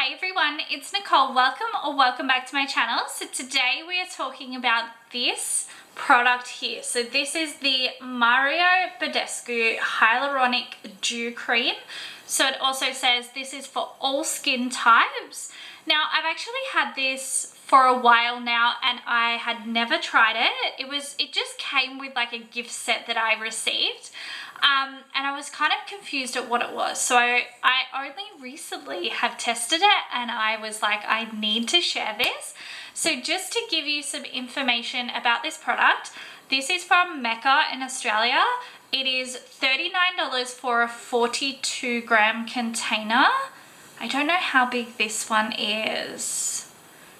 Hey everyone, it's Nicole. Welcome back to my channel. So today we are talking about this product here. So this is the Badescu Hyaluronic Dew Cream. So it also says this is for all skin types. Now I've actually had this for a while now and I had never tried it. It just came with like a gift set that I received. And I was kind of confused at what it was. So I only recently have tested it and I was like, I need to share this. So just to give you some information about this product, this is from Mecca in Australia. It is $39 for a 42 gram container. I don't know how big this one is.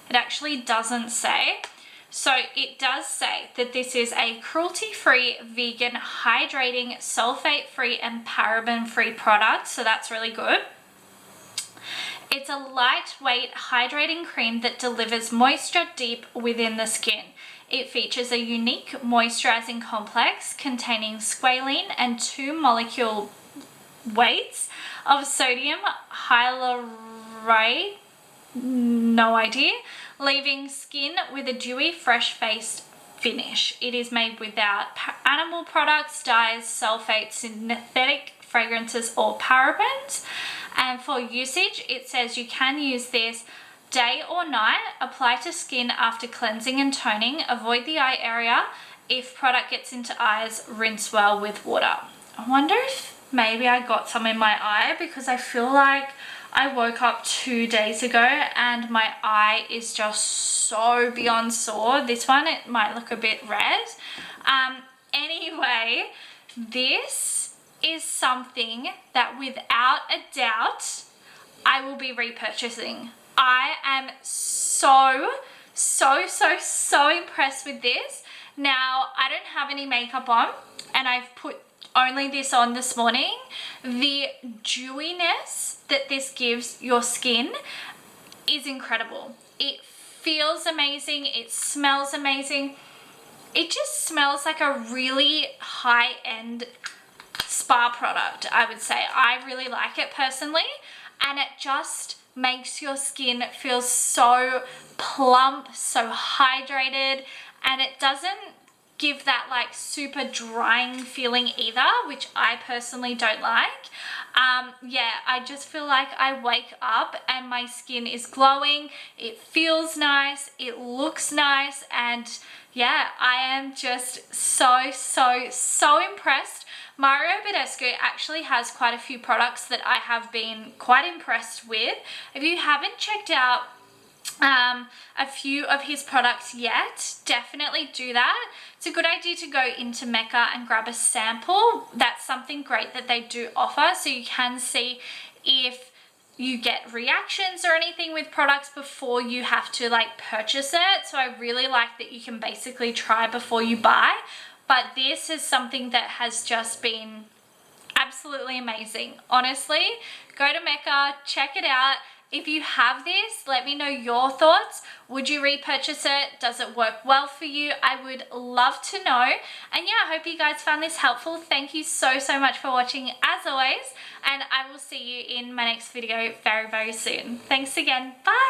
It actually doesn't say. So it does say that this is a cruelty-free, vegan, hydrating, sulfate-free and paraben-free product. So that's really good. It's a lightweight hydrating cream that delivers moisture deep within the skin. It features a unique moisturizing complex containing squalene and 2 molecule weights of sodium hyaluronic, no idea, leaving skin with a dewy, fresh-faced finish. It is made without animal products, dyes, sulfates, synthetic fragrances or parabens. And for usage, it says you can use this day or night, apply to skin after cleansing and toning, avoid the eye area. If product gets into eyes, rinse well with water. I wonder if maybe I got some in my eye because I feel like I woke up 2 days ago and my eye is just so beyond sore. This one, it might look a bit red. Anyway, this is something that without a doubt, I will be repurchasing. I am so impressed with this. Now, I don't have any makeup on and I've put only this on this morning. The dewiness that this gives your skin is incredible. It feels amazing. It smells amazing. It just smells like a really high-end spa product, I would say. I really like it personally, and it just makes your skin feel so plump, so hydrated, and it doesn't give that like super drying feeling either, which I personally don't like. Yeah, I just feel like I wake up and my skin is glowing, it feels nice, it looks nice, and yeah, I am just so impressed. Badescu actually has quite a few products that I have been quite impressed with. If you haven't checked out a few of his products yet, definitely do that. It's a good idea to go into Mecca and grab a sample. That's something great that they do offer, so you can see if you get reactions or anything with products before you have to like purchase it. So I really like that you can basically try before you buy. But this is something that has just been absolutely amazing. Honestly, go to Mecca, check it out. If you have this, let me know your thoughts. Would you repurchase it? Does it work well for you? I would love to know. And yeah, I hope you guys found this helpful. Thank you so much for watching as always. And I will see you in my next video very soon. Thanks again. Bye.